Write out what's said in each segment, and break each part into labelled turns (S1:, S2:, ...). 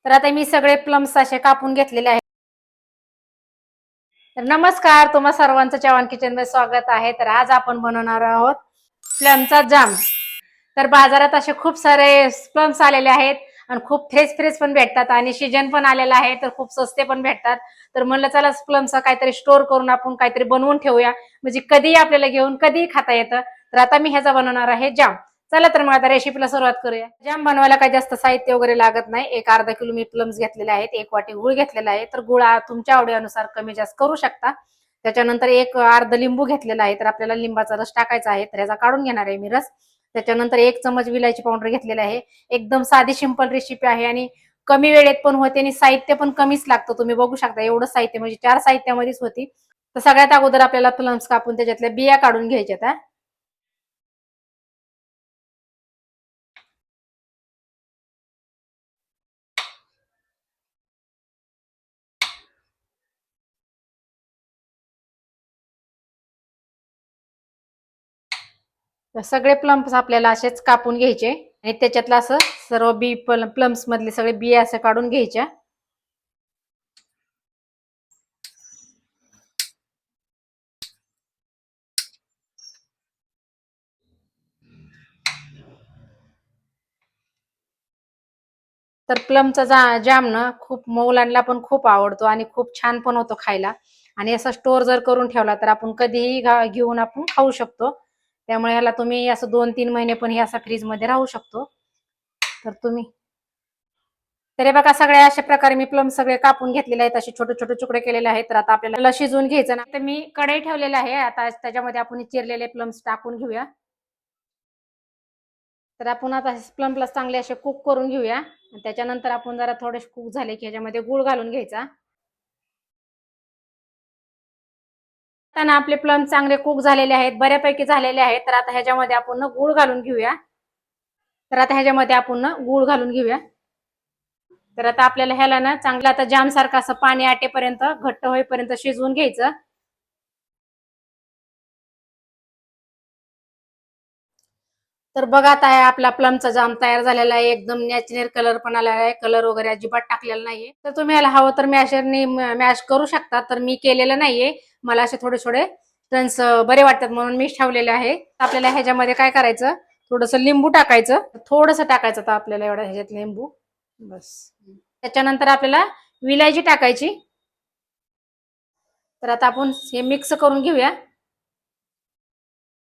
S1: तर आता मी सगळे प्लम्स असे कापून घेतलेले आहेत. तर नमस्कार, तुम्हा सर्वांचं चव्हाण किचन मध्ये स्वागत आहे. तर आज आपण बनवणार आहोत प्लमचा जाम. तर बाजारात असे खूप सारे प्लम्स आलेले आहेत आणि खूप फ्रेश फ्रेश पण भेटतात आणि सीजन पण आलेला आहे, तर खूप स्वस्ते पण भेटतात. तर म्हणलं चला प्लमचा काहीतरी स्टोर करून आपण काहीतरी बनवून ठेवूया, म्हणजे कधीही आपल्याला घेऊन कधीही खाता येतं. तर आता मी ह्याचा बनवणार आहे जाम. चला तर मग आता रेसिपीला सुरुवात करूया. जाम बनवायला काही जास्त साहित्य वगैरे लागत नाही. एक अर्धा किलो मी प्लम्स घेतलेले आहेत, एक वाटी गुळ घेतलेला आहे. तर गुळ तुमच्या आवडीनुसार कमी जास्त करू शकता. त्याच्यानंतर एक अर्ध लिंबू घेतलेला आहे, तर आपल्याला लिंबाचा रस टाकायचा आहे, तर ह्याचा काढून घेणार आहे मी रस. त्याच्यानंतर एक चमच विलायची पावडर घेतलेला आहे. एकदम साधी सिंपल रेसिपी आहे आणि कमी वेळेत पण होते आणि साहित्य पण कमीच लागतं. तुम्ही बघू शकता एवढं साहित्य म्हणजे 4 साहित्यामध्येच होती. तर सगळ्यात अगोदर आपल्याला प्लम्स कापून त्याच्यातल्या बिया काढून घ्यायच्या. तर सगळे प्लम्स आपल्याला असेच कापून घ्यायचे आणि त्याच्यातलं असं सर्व बी प्लम्स मधले सगळे बिया असं काढून घ्यायच्या. तर प्लमचा जाम ना खूप मुलांना पण खूप आवडतो आणि खूप छान पण होतो खायला. आणि असं स्टोर जर करून ठेवला तर आपण कधीही घेऊन आपण खाऊ शकतो. त्यामुळे ह्याला तुम्ही असं 2-3 महिने पण हे असा फ्रीज मध्ये राहू शकतो. तर तुम्ही तर हे बघा सगळ्या अशा प्रकारे मी प्लम सगळे कापून घेतलेले आहेत, असे छोटे छोटे तुकडे केलेले आहेत. तर आता आपल्याला शिजवून घ्यायचं ना. तर मी कढई ठेवलेला आहे, आता त्याच्यामध्ये आपण चिरलेले प्लम्स टाकून घेऊया. तर आपण आता प्लमला चांगले असे कुक करून घेऊया. त्याच्यानंतर आपण जरा थोडे कुक झाले की ह्याच्यामध्ये गुळ घालून घ्यायचा. आता ना आपले प्लम चांगले कुक झालेले आहेत, बऱ्यापैकी झालेले आहेत. तर आता ह्याच्यामध्ये आपण गुळ घालून घेऊया. तर आता ह्याच्यामध्ये आपण गुळ घालून घेऊया. तर आता आपल्याला ह्याला ना चांगलं आता जाम सारखं असं पाणी आटेपर्यंत घट्ट होईपर्यंत शिजवून घ्यायचं. तर बघा आता आपला प्लमचा जाम तयार झालेला आहे. एकदम नॅचरल कलर पण आलेला आहे, कलर वगैरे अजिबात टाकलेला नाहीये. तर तुम्ही याला हवं तर मॅशरने मॅश करू शकता. तर मी केलेलं नाहीये, मला असे थोडे थोडे टन्स बरे वाटतात म्हणून मी ठेवलेले आहे. आपल्याला ह्याच्यामध्ये काय करायचं, थोडस लिंबू टाकायचं, थोडस टाकायचं तर आपल्याला एवढं ह्याच्यात लिंबू बस. त्याच्यानंतर आपल्याला विलायची टाकायची. तर आता आपण हे मिक्स करून घेऊया.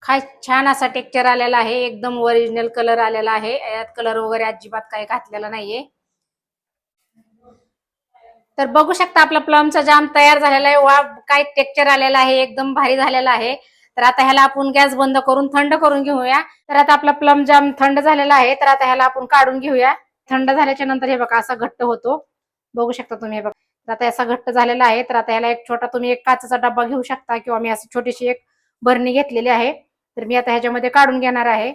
S1: काय छान असा टेक्स्चर आलेला आहे, एकदम ओरिजिनल कलर आलेला आहे. यात कलर वगैरे अजिबात काही घातलेला नाहीये. तर बघू शकता आपला प्लमचा जाम तयार झालेला आहे. वा काय टेक्स्चर आलेला आहे, एकदम भारी झालेला आहे. तर आता ह्याला आपण गॅस बंद करून थंड करून घेऊया. तर आता आपला प्लम जाम थंड झालेला आहे. तर आता ह्याला आपण काढून घेऊया. थंड झाल्याच्या नंतर हे बघा असा घट्ट होतो, बघू शकता तुम्ही. हे बघा आता असा घट्ट झालेला आहे. तर आता ह्याला एक छोटा तुम्ही एक काचेचा डब्बा घेऊ शकता किंवा मी अशी छोटीशी एक बरणी घेतलेली आहे. तर मी आता ह्याच्यामध्ये काढून घेणार आहे.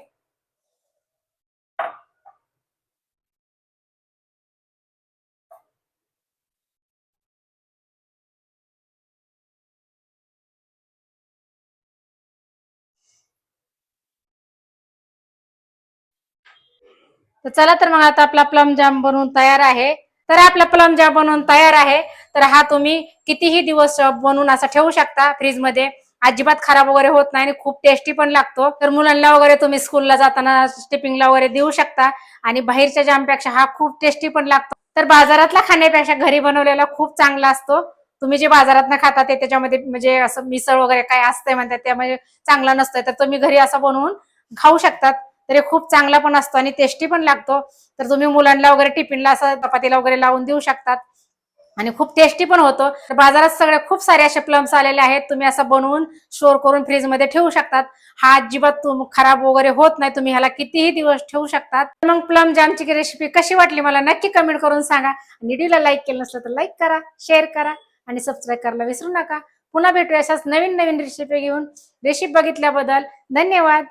S1: तर चला तर मग आता आपला प्लम जाम बनवून तयार आहे. तर आपला प्लम जाम बनवून तयार आहे. तर हा तुम्ही कितीही दिवस बनवून असा ठेवू शकता फ्रीज मध्ये, अजिबात खराब वगैरे होत नाही आणि खूप टेस्टी पण लागतो. तर मुलांना वगैरे तुम्ही स्कूलला जाताना टिफिनला वगैरे देऊ शकता. आणि बाहेरच्या जामपेक्षा हा खूप टेस्टी पण लागतो. तर बाजारातला खाण्यापेक्षा घरी बनवलेला खूप चांगला असतो. तुम्ही जे बाजारात खाता ते त्याच्यामध्ये म्हणजे असं मिसळ वगैरे काय असतंय म्हणतात, त्यामध्ये चांगलं नसतंय. तर तुम्ही घरी असं बनवून खाऊ शकतात. तर हे खूप चांगला पण असतो आणि टेस्टी पण लागतो. तर तुम्ही मुलांना वगैरे टिफिनला असं चपातीला वगैरे लावून देऊ शकतात आणि खूप टेस्टी पण होतो. तर बाजारात सगळे खूप सारे असे प्लम्स आलेले आहेत, तुम्ही असं बनवून स्टोर करून फ्रीज मध्ये ठेवू शकतात. हा अजिबात खराब वगैरे होत नाही, तुम्ही ह्याला कितीही दिवस ठेवू शकतात. मग प्लम जामची रेसिपी कशी वाटली मला नक्की कमेंट करून सांगा. व्हिडिओला लाईक केलं नसलं तर लाईक करा, शेअर करा आणि सबस्क्राईब करायला विसरू नका. पुन्हा भेटूया अशाच नवीन नवीन रेसिपी घेऊन. रेसिपी बघितल्याबद्दल धन्यवाद.